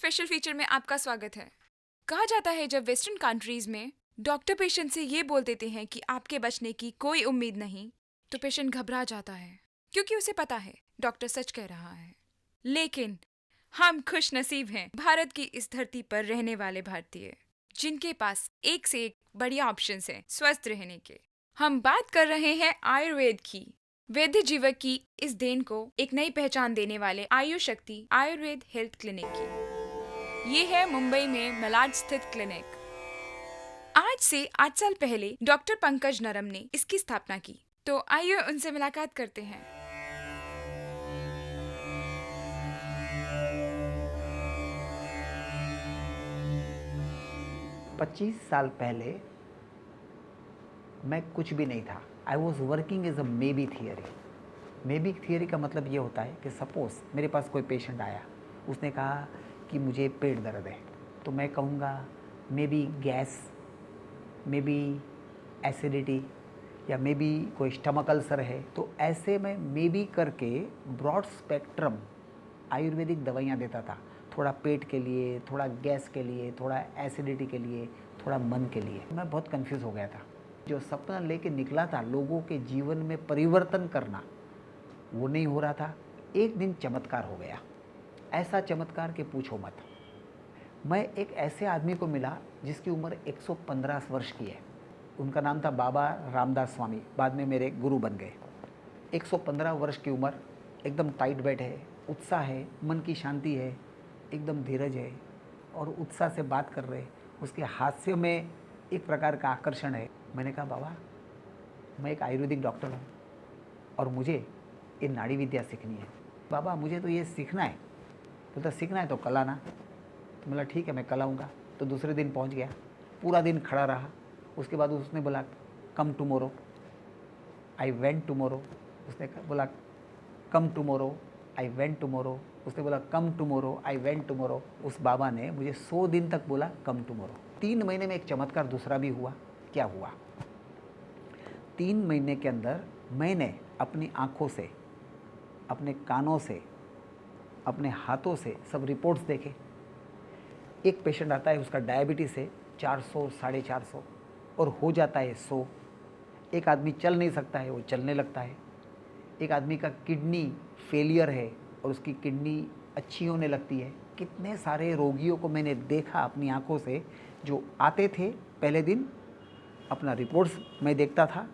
Special feature में आपका स्वागत है। कहा जाता है जब वेस्टर्न कंट्रीज में डॉक्टर पेशेंट से ये बोल देते हैं कि आपके बचने की कोई उम्मीद नहीं, तो पेशेंट घबरा जाता है क्योंकि उसे पता है डॉक्टर सच कह रहा है। लेकिन हम खुश नसीब हैं भारत की इस धरती पर रहने वाले भारतीय, जिनके पास एक से एक बढ़िया ऑप्शंस हैं स्वस्थ रहने के। हम बात कर रहे हैं आयुर्वेद की। वैद्य जीवक की इस देन को एक नई पहचान देने वाले आयुष शक्ति आयुर्वेद हेल्थ क्लिनिक की। ये है मुंबई में मलाड स्थित क्लिनिक। आज से 8 साल पहले डॉक्टर पंकज नरम ने इसकी स्थापना की। तो आइए उनसे मुलाकात करते हैं। 25 साल पहले मैं कुछ भी नहीं था। I was working as a maybe theory. Maybe theory का मतलब ये होता है कि सपोज़ मेरे पास कोई पेशेंट आया, उसने कहा कि मुझे पेट दर्द है, तो मैं कहूँगा may be gas, may be acidity, या मे बी कोई स्टमक अल्सर है। तो ऐसे मैं मे बी करके ब्रॉड स्पेक्ट्रम आयुर्वेदिक दवाइयाँ देता था। थोड़ा पेट के लिए, थोड़ा गैस के लिए, थोड़ा एसिडिटी के लिए, थोड़ा मन के लिए। मैं बहुत कंफ्यूज हो गया था। जो सपना लेके निकला था लोगों के जीवन में परिवर्तन करना, वो नहीं हो रहा था। एक दिन चमत्कार हो गया, ऐसा चमत्कार कि पूछो मत। मैं एक ऐसे आदमी को मिला जिसकी उम्र 115 वर्ष की है। उनका नाम था बाबा रामदास स्वामी, बाद में मेरे गुरु बन गए। 115 वर्ष की उम्र, एकदम टाइट बैठ है, उत्साह है, मन की शांति है, एकदम धीरज है और उत्साह से बात कर रहे। उसके हास्य में एक प्रकार का आकर्षण है। मैंने कहा बाबा, मैं एक आयुर्वेदिक डॉक्टर हूँ और मुझे ये नाड़ी विद्या सीखनी है। बाबा मुझे तो ये सीखना है। बोलता सीखना है तो कल आना। तो बोला ठीक है, मैं कल आऊँगा। तो दूसरे दिन पहुँच गया, पूरा दिन खड़ा रहा। उसके बाद उसने बोला कम टुमोरो। I went tomorrow. उसने बोला कम टुमोरो, आई वेंट टुमोरो। उसने बोला कम टुमोरो, आई वेंट टुमोरो। उस बाबा ने मुझे 100 दिन तक बोला कम टुमोरो। 3 महीने में एक चमत्कार दूसरा भी हुआ। क्या हुआ? 3 महीने के अंदर मैंने अपनी आँखों से, अपने कानों से, अपने हाथों से सब रिपोर्ट्स देखे। एक पेशेंट आता है, उसका डायबिटीज़ है 400, 450 और हो जाता है 100। एक आदमी चल नहीं सकता है, वो चलने लगता है। एक आदमी का किडनी फेलियर है और उसकी किडनी अच्छी होने लगती है। कितने सारे रोगियों को मैंने देखा अपनी आंखों से, जो आते थे पहले दिन, अपना रिपोर्ट्स मैं देखता था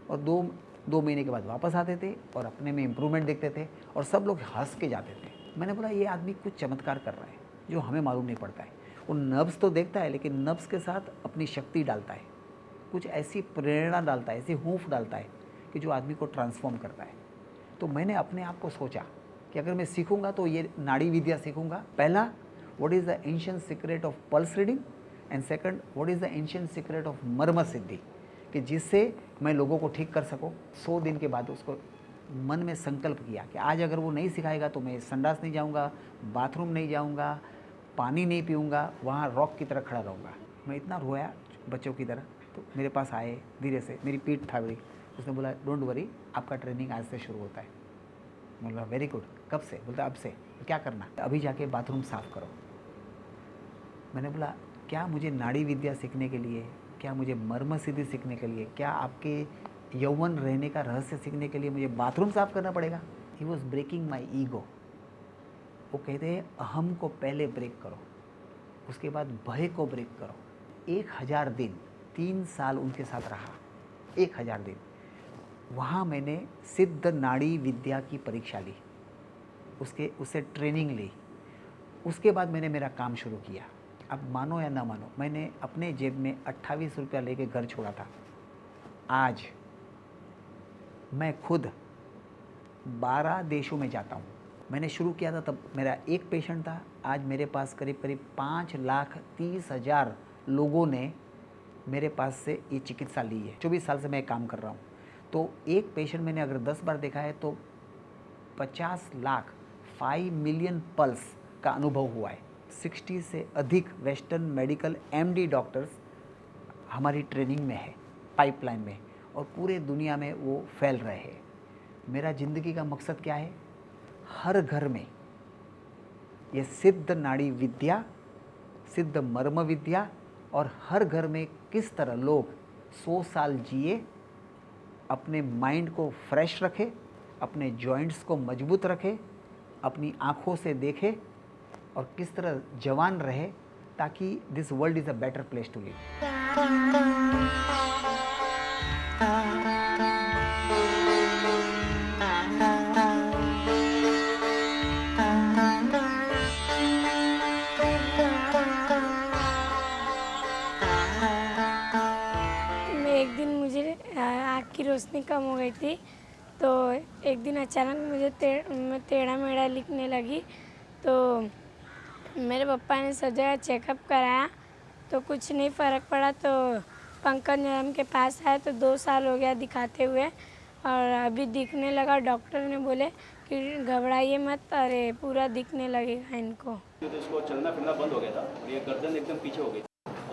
और दो महीने के बाद वापस आते थे और अपने में इम्प्रूवमेंट देखते थे और सब लोग हंस के जाते थे। मैंने बोला ये आदमी कुछ चमत्कार कर रहा है जो हमें मालूम नहीं पड़ता है। वो नब्स तो देखता है लेकिन नब्स के साथ अपनी शक्ति डालता है, कुछ ऐसी प्रेरणा डालता है, ऐसी हूँफ डालता है कि जो आदमी को ट्रांसफॉर्म करता है। तो मैंने अपने आप को सोचा कि अगर मैं सीखूंगा तो ये नाड़ी विद्या सीखूंगा। पहला, what is the ancient secret of pulse reading, and second, what is the ancient secret of मर्म सिद्धि, कि जिससे मैं लोगों को ठीक कर सकूं। 100 दिन के बाद उसको मन में संकल्प किया कि आज अगर वो नहीं सिखाएगा तो मैं संडास नहीं जाऊंगा, बाथरूम नहीं जाऊंगा, पानी नहीं पीऊँगा, वहाँ रॉक की तरह खड़ा रहूँगा। मैं इतना रोया बच्चों की तरह। तो मेरे पास आए धीरे से, मेरी पीठ था बड़ी। उसने बोला डोंट वरी, आपका ट्रेनिंग आज से शुरू होता है। बोला वेरी गुड, कब से? बोलता अब से। क्या करना? अभी जाके बाथरूम साफ़ करो। मैंने बोला क्या मुझे नाड़ी विद्या सीखने के लिए, क्या मुझे मर्म सिद्धि सीखने के लिए, क्या आपके यौवन रहने का रहस्य सीखने के लिए मुझे बाथरूम साफ़ करना पड़ेगा? He was breaking my ego. वो कहते हैं अहम को पहले ब्रेक करो, उसके बाद भय को ब्रेक करो। 1000 दिन, 3 साल उनके साथ रहा। 1000 दिन वहाँ मैंने सिद्ध नाड़ी विद्या की परीक्षा ली, उससे ट्रेनिंग ली। उसके बाद मैंने मेरा काम शुरू किया। अब मानो या ना मानो, मैंने अपने जेब में 28 रुपया लेके घर छोड़ा था। आज मैं खुद 12 देशों में जाता हूँ। मैंने शुरू किया था तब मेरा एक पेशेंट था, आज मेरे पास करीब करीब 5,30,000 लोगों ने मेरे पास से ये चिकित्सा ली है। 24 साल से मैं काम कर रहा हूँ। तो एक पेशेंट मैंने अगर 10 बार देखा है तो 50 लाख, 5 मिलियन पल्स का अनुभव हुआ है। 60 से अधिक वेस्टर्न मेडिकल एमडी डॉक्टर्स हमारी ट्रेनिंग में है, पाइपलाइन में, और पूरे दुनिया में वो फैल रहे हैं। मेरा ज़िंदगी का मकसद क्या है? हर घर में ये सिद्ध नाड़ी विद्या, सिद्ध मर्म विद्या और हर घर में किस तरह लोग 100 साल जिए, अपने माइंड को फ्रेश रखे, अपने जॉइंट्स को मजबूत रखे, अपनी आँखों से देखे और किस तरह जवान रहे, ताकि this world is a better place to live. मैं एक दिन मुझे आँख की रोशनी कम हो गई थी, तो एक दिन अचानक मुझे मैं टेढ़ा मेढ़ा लिखने लगी। तो मेरे पापा ने सब जगह चेकअप कराया तो कुछ नहीं फ़र्क पड़ा। तो पंकज मैम के पास आए तो 2 साल हो गया दिखाते हुए और अभी दिखने लगा। डॉक्टर ने बोले कि घबराइए मत, अरे पूरा दिखने लगेगा इनको। तो इसको चलना फिरना बंद हो गया था और ये गर्दन एकदम पीछे हो गई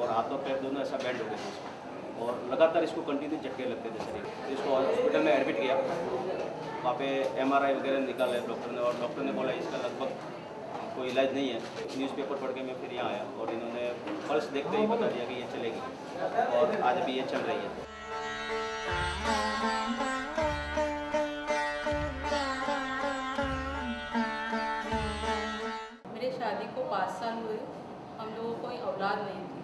और हाथ और पैर दोनों ऐसा बैंड हो गए थे इसको, और लगातार इसको कंटिन्यू झटके लगते थे शरीर। तो इसको हॉस्पिटल में एडमिट किया, वहाँ पे MRI वगैरह निकाला है डॉक्टर ने, और डॉक्टर ने बोला इसका लगभग कोई इलाज नहीं है। न्यूज़पेपर पढ़ के मैं फिर यहाँ आया और इन्होंने पल्स देखते ही बता दिया कि ये चलेगी, और आज भी ये चल रही है। मेरे शादी को 5 साल हुए, हम लोगों को कोई औलाद नहीं थी।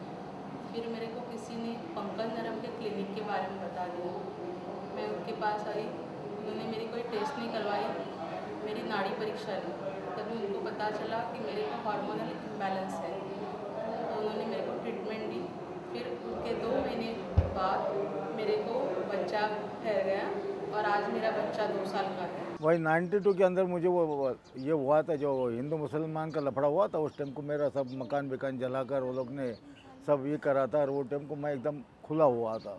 फिर मेरे को किसी ने पंकज नरम के क्लिनिक के बारे में बता दिया। मैं उनके पास आई, उन्होंने मेरी कोई टेस्ट नहीं करवाई, मेरी नाड़ी परीक्षा ली। तभी उनको पता चला कि मेरे को हार्मोनल इम्बैलेंस है, तो उन्होंने मेरे को ट्रीटमेंट दी। फिर उनके 2 महीने बाद मेरे को बच्चा ठहर गया और आज मेरा बच्चा 2 साल का है। वही 92 के अंदर मुझे वो ये हुआ था, जो हिंदू मुसलमान का लफड़ा हुआ था। उस टाइम को मेरा सब मकान विकान जलाकर वो लोग ने सब ये करा था, और वो टाइम को मैं एकदम खुला हुआ था,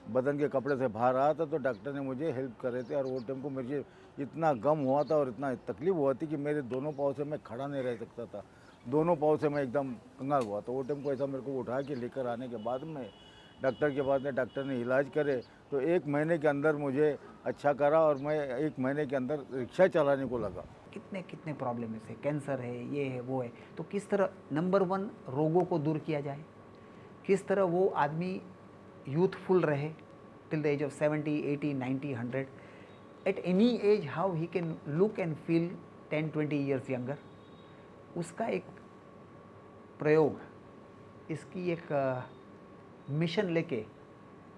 बदन के कपड़े से बाहर आया था। तो डॉक्टर ने मुझे हेल्प करे थे, और वो टाइम को मुझे इतना गम हुआ था और इतना तकलीफ हुआ थी कि मेरे दोनों पाँव से मैं खड़ा नहीं रह सकता था, दोनों पाँव से मैं एकदम कंगाल हुआ। तो वो टाइम को ऐसा मेरे को उठा के लेकर आने के बाद में डॉक्टर के बाद में डॉक्टर ने इलाज करे, तो 1 महीने के अंदर मुझे अच्छा करा और मैं 1 महीने के अंदर रिक्शा चलाने को लगा। कितने कितने प्रॉब्लम है, कैंसर है, ये है, वो है। तो किस तरह नंबर 1 रोगों को दूर किया जाए, किस तरह वो आदमी यूथफुल रहे till the age of 70, 80, 90, 100, at any age, how he can look and feel 10, 20 years younger. उसका एक प्रयोग, इसकी एक मिशन लेके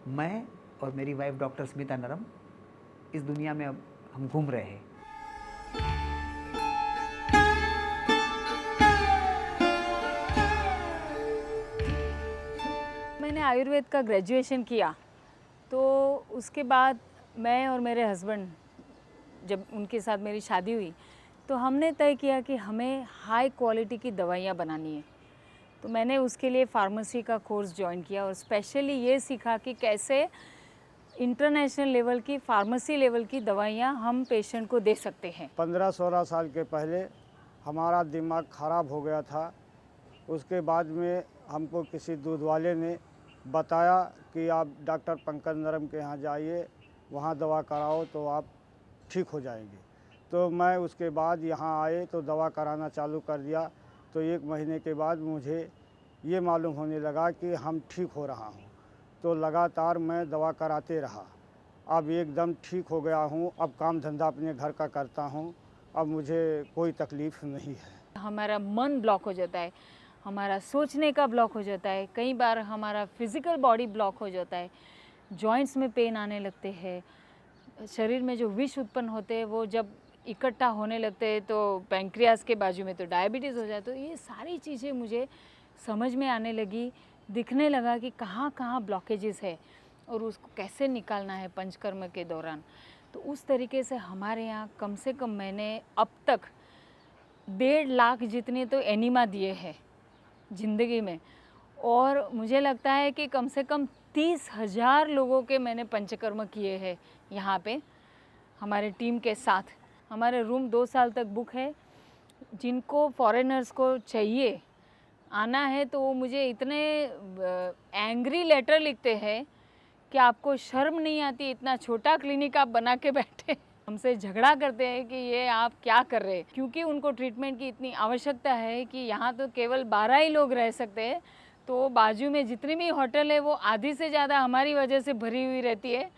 मैं और मेरी वाइफ डॉक्टर स्मिता नरम इस दुनिया में अब हम घूम रहे हैं। मैंने आयुर्वेद का ग्रेजुएशन किया, तो उसके बाद मैं और मेरे हस्बैंड, जब उनके साथ मेरी शादी हुई, तो हमने तय किया कि हमें हाई क्वालिटी की दवाइयाँ बनानी है। तो मैंने उसके लिए फार्मेसी का कोर्स ज्वाइन किया और स्पेशली ये सीखा कि कैसे इंटरनेशनल लेवल की, फार्मेसी लेवल की दवाइयाँ हम पेशेंट को दे सकते हैं। 15-16 साल के पहले हमारा दिमाग ख़राब हो गया था। उसके बाद में हमको किसी दूध वाले ने बताया कि आप डॉक्टर पंकज नरम के यहाँ जाइए, वहाँ दवा कराओ तो आप ठीक हो जाएंगे। तो मैं उसके बाद यहाँ आए तो दवा कराना चालू कर दिया। तो 1 महीने के बाद मुझे ये मालूम होने लगा कि हम ठीक हो रहा हूँ। तो लगातार मैं दवा कराते रहा, अब एकदम ठीक हो गया हूँ। अब काम धंधा अपने घर का करता हूँ, अब मुझे कोई तकलीफ़ नहीं है। हमारा मन ब्लॉक हो जाता है, हमारा सोचने का ब्लॉक हो जाता है, कई बार हमारा फिज़िकल बॉडी ब्लॉक हो जाता है, जॉइंट्स में पेन आने लगते हैं, शरीर में जो विष उत्पन्न होते हैं वो जब इकट्ठा होने लगते हैं तो पैंक्रियास के बाजू में तो डायबिटीज़ हो जाए। तो ये सारी चीज़ें मुझे समझ में आने लगी, दिखने लगा कि कहाँ कहाँ ब्लॉकेजेस है और उसको कैसे निकालना है पंचकर्म के दौरान। तो उस तरीके से हमारे यहाँ कम से कम मैंने अब तक 1.5 लाख जितने तो एनिमा दिए हैं ज़िंदगी में, और मुझे लगता है कि कम से कम 30,000 लोगों के मैंने पंचकर्म किए हैं यहाँ पे हमारे टीम के साथ। हमारे रूम 2 साल तक बुक है। जिनको फॉरेनर्स को चाहिए आना है तो वो मुझे इतने एंग्री लेटर लिखते हैं कि आपको शर्म नहीं आती, इतना छोटा क्लिनिक आप बना के बैठे। हमसे झगड़ा करते हैं कि ये आप क्या कर रहे हैं, क्योंकि उनको ट्रीटमेंट की इतनी आवश्यकता है कि यहाँ तो केवल 12 ही लोग रह सकते हैं, तो बाजू में जितनी भी होटल है वो आधी से ज़्यादा हमारी वजह से भरी हुई रहती है,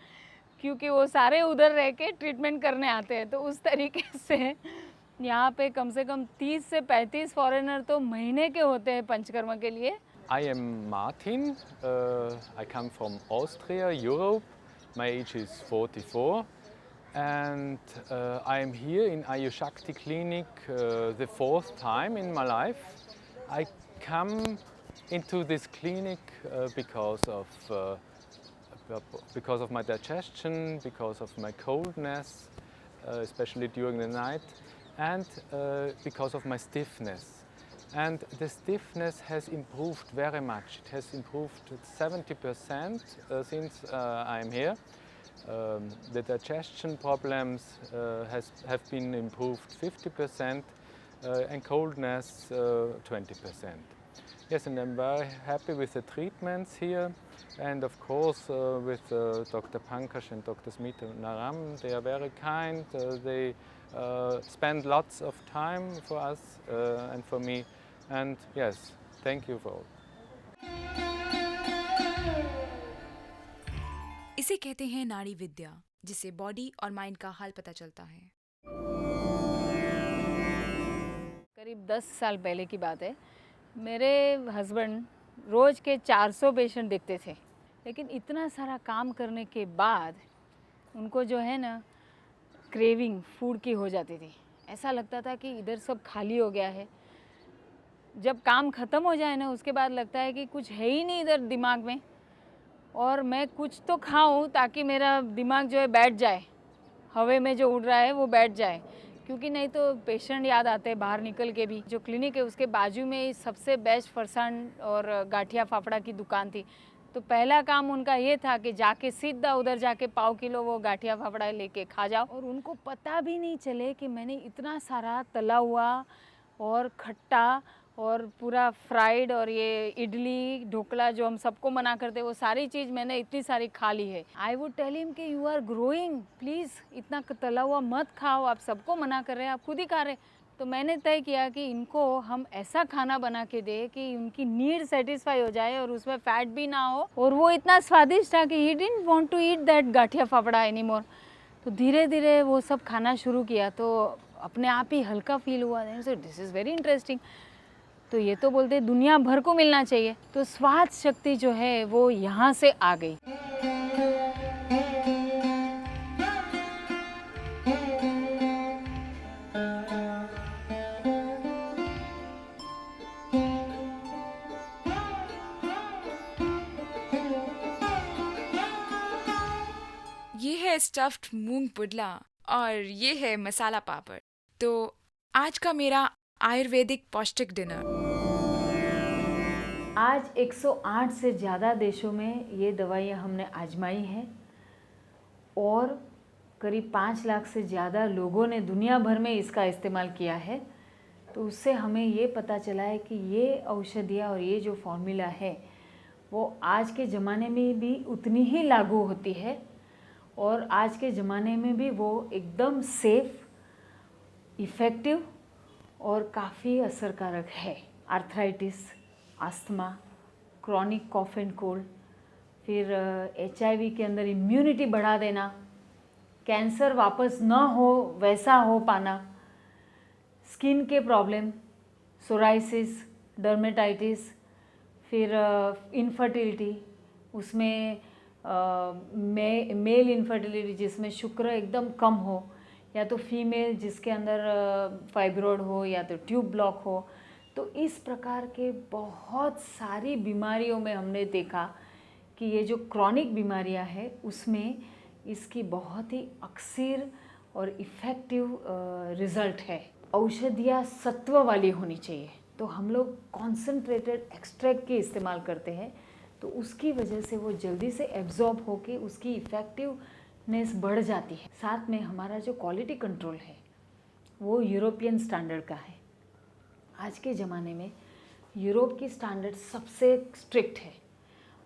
क्योंकि वो सारे उधर रह के ट्रीटमेंट करने आते हैं। तो उस तरीके से यहाँ पे कम से कम 30 से 35 फॉरेनर तो महीने के होते हैं पंचकर्मा के लिए। I am Martin. I come from Austria, Europe. My age is 44. And I am here in Ayushakti Clinic the fourth time in my life. I come into this clinic because of my digestion, because of my coldness, especially during the night, and because of my stiffness. And the stiffness has improved very much. It has improved 70% since I am here. The digestion problems have been improved 50% and coldness 20%. Yes, and I'm very happy with the treatments here, and of course with Dr. Pankaj and Dr. Smita Naram. They are very kind. They spend lots of time for us and for me. And yes, thank you for all. इसे कहते हैं नाड़ी विद्या, जिससे body और mind का हाल पता चलता है। करीब 10 साल पहले की बात है। मेरे हस्बैंड रोज़ के 400 पेशेंट देखते थे, लेकिन इतना सारा काम करने के बाद उनको जो है ना क्रेविंग फूड की हो जाती थी। ऐसा लगता था कि इधर सब खाली हो गया है। जब काम ख़त्म हो जाए ना, उसके बाद लगता है कि कुछ है ही नहीं इधर दिमाग में, और मैं कुछ तो खाऊं ताकि मेरा दिमाग जो है बैठ जाए, हवा में जो उड़ रहा है वो बैठ जाए, क्योंकि नहीं तो पेशेंट याद आते हैं बाहर निकल के भी। जो क्लिनिक है उसके बाजू में सबसे बेस्ट फरसान और गाठिया फाफड़ा की दुकान थी, तो पहला काम उनका ये था कि जाके सीधा उधर जाके पाव किलो वो गाठिया फाफड़ा लेके खा जाओ, और उनको पता भी नहीं चले कि मैंने इतना सारा तला हुआ और खट्टा और पूरा फ्राइड और ये इडली ढोकला जो हम सबको मना करते वो सारी चीज़ मैंने इतनी सारी खा ली है। आई वुड टेल हिम कि यू आर ग्रोइंग, प्लीज़ इतना तला हुआ मत खाओ, आप सबको मना कर रहे हैं, आप खुद ही खा रहे। तो मैंने तय किया कि इनको हम ऐसा खाना बना के दे कि उनकी नीड सेटिस्फाई हो जाए और उसमें फैट भी ना हो, और वो इतना स्वादिष्ट था कि he didn't want to eat that gathiya fafda any more. तो धीरे धीरे वो सब खाना शुरू किया, तो अपने आप ही हल्का फील हुआ। This is very interesting. तो ये तो बोलते दुनिया भर को मिलना चाहिए, तो स्वाद शक्ति जो है वो यहाँ से आ गई। ये है स्टफ्ड मूंग पुडला और ये है मसाला पापड़। तो आज का मेरा आयुर्वेदिक पौष्टिक डिनर। आज 108 से ज़्यादा देशों में ये दवाइयाँ हमने आजमाई हैं, और करीब 5 लाख से ज़्यादा लोगों ने दुनिया भर में इसका इस्तेमाल किया है। तो उससे हमें ये पता चला है कि ये औषधियाँ और ये जो फॉर्मूला है वो आज के ज़माने में भी उतनी ही लागू होती है, और आज के ज़माने में भी वो एकदम सेफ, इफ़ेक्टिव और काफ़ी असरकारक है। Arthritis, asthma, chronic cough and cold, फिर HIV के अंदर इम्यूनिटी बढ़ा देना, कैंसर वापस न हो वैसा हो पाना, स्किन के प्रॉब्लम, सोराइसिस, डर्मेटाइटिस, फिर इनफर्टिलिटी, उसमें मेल इनफर्टिलिटी जिसमें शुक्र एकदम कम हो, या तो फीमेल जिसके अंदर फाइब्रॉइड हो या तो ट्यूब ब्लॉक हो। तो इस प्रकार के बहुत सारी बीमारियों में हमने देखा कि ये जो क्रॉनिक बीमारियां हैं उसमें इसकी बहुत ही अक्सर और इफ़ेक्टिव रिज़ल्ट है। औषधियाँ सत्व वाली होनी चाहिए, तो हम लोग कॉन्सेंट्रेटेड एक्सट्रैक्ट के इस्तेमाल करते हैं, तो उसकी वजह से वो जल्दी से एब्जॉर्ब होके उसकी इफ़ेक्टिवनेस बढ़ जाती है। साथ में हमारा जो क्वालिटी कंट्रोल है वो यूरोपियन स्टैंडर्ड का है। आज के ज़माने में यूरोप की स्टैंडर्ड सबसे स्ट्रिक्ट है,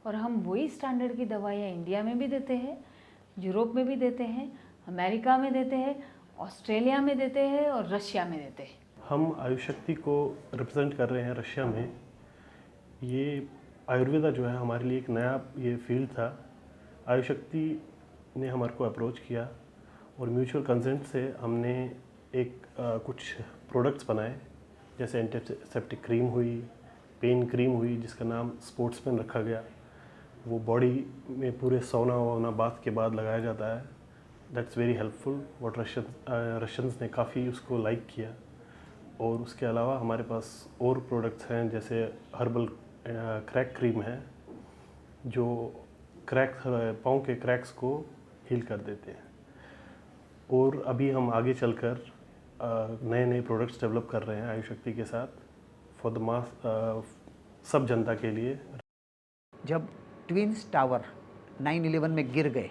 और हम वही स्टैंडर्ड की दवाइयाँ इंडिया में भी देते हैं, यूरोप में भी देते हैं, अमेरिका में देते हैं, ऑस्ट्रेलिया में देते हैं और रशिया में देते हैं। हम आयुष शक्ति को रिप्रेजेंट कर रहे हैं रशिया में। ये आयुर्वेदा जो है हमारे लिए एक नया ये फील्ड था। आयुष शक्ति ने हमारे को अप्रोच किया और म्यूचुअल कंसेंट से हमने एक कुछ प्रोडक्ट्स बनाए, जैसे एंटीसेप्टिक क्रीम हुई, पेन क्रीम हुई जिसका नाम स्पोर्ट्स पेन रखा गया। वो बॉडी में पूरे सोना वोना बाथ के बाद लगाया जाता है। That's very helpful. What Russians ने काफ़ी उसको लाइक किया। और उसके अलावा हमारे पास और प्रोडक्ट्स हैं, जैसे हर्बल क्रैक क्रीम है जो पाँव के क्रैक्स को हील कर देते हैं। और अभी हम आगे चलकर नए नए प्रोडक्ट्स डेवलप कर रहे हैं आयुष शक्ति के साथ फॉर द मास, सब जनता के लिए। जब ट्विन्स टावर 9/11 में गिर गए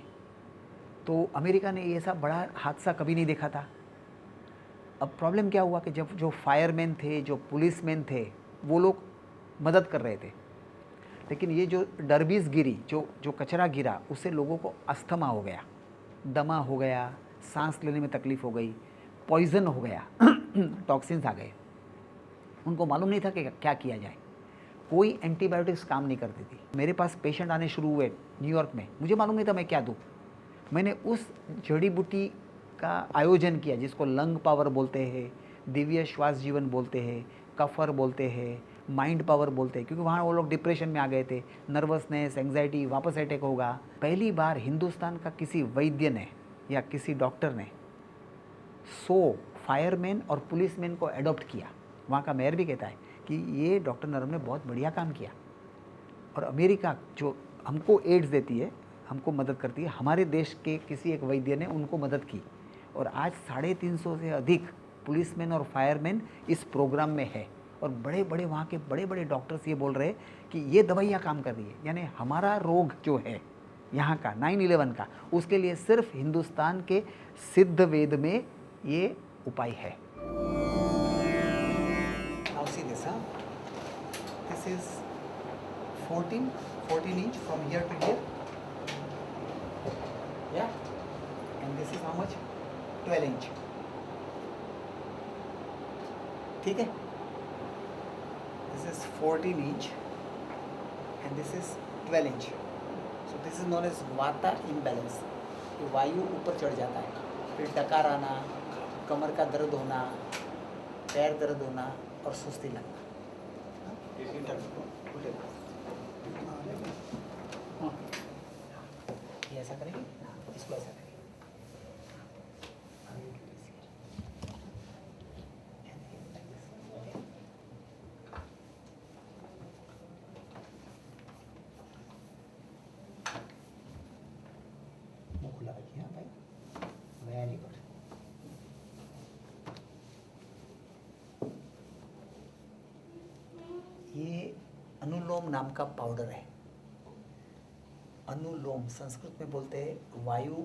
तो अमेरिका ने ये सब बड़ा हादसा कभी नहीं देखा था। अब प्रॉब्लम क्या हुआ कि जब जो फायरमैन थे, जो पुलिसमैन थे, वो लोग मदद कर रहे थे, लेकिन ये जो डर्बीज गिरी, जो कचरा गिरा, उससे लोगों को अस्थमा हो गया, दमा हो गया, सांस लेने में तकलीफ हो गई, पॉइजन हो गया, टॉक्सिन्स आ गए। उनको मालूम नहीं था कि क्या किया जाए। कोई एंटीबायोटिक्स काम नहीं करती थी। मेरे पास पेशेंट आने शुरू हुए न्यूयॉर्क में, मुझे मालूम नहीं था मैं क्या दूँ। मैंने उस जड़ी बूटी का आयोजन किया जिसको लंग पावर बोलते हैं, दिव्य श्वास जीवन बोलते हैं, कफर बोलते हैं, माइंड पावर बोलते हैं, क्योंकि वहाँ वो लोग डिप्रेशन में आ गए थे, नर्वसनेस, एंग्जाइटी, वापस अटैक होगा। पहली बार हिंदुस्तान का किसी वैद्य ने या किसी डॉक्टर ने 100 फायरमैन और पुलिसमैन को एडॉप्ट किया। वहाँ का मेयर भी कहता है कि ये डॉक्टर नरम ने बहुत बढ़िया काम किया। और अमेरिका जो हमको एड्स देती है, हमको मदद करती है, हमारे देश के किसी एक वैद्य ने उनको मदद की। और आज 350 से अधिक पुलिसमैन और फायरमैन इस प्रोग्राम में है। और बड़े बड़े वहाँ के बड़े बड़े डॉक्टर्स ये बोल रहे हैं कि ये दवाइयाँ काम कर रही है। यानी हमारा रोग जो है यहाँ का 9/11 का, उसके लिए सिर्फ हिंदुस्तान के सिद्ध वेद में ये उपाय है। Now see this, huh? This is 14 inch from here to here. Yeah? And this is how much? 12 inch. ठीक है? This is 14 inch and this is 12 inch. So this is known as वाता imbalance. ये वायु ऊपर चढ़ जाता है, फिर डकार आना, कमर का दर्द होना, पैर दर्द होना और सुस्ती लगना। ये ऐसा करेंगे, इसको ऐसा करेंगे। मुंह खुला रखिए भाई, वेरी गुड। ये अनुलोम नाम का पाउडर है। अनुलोम संस्कृत में बोलते हैं वायु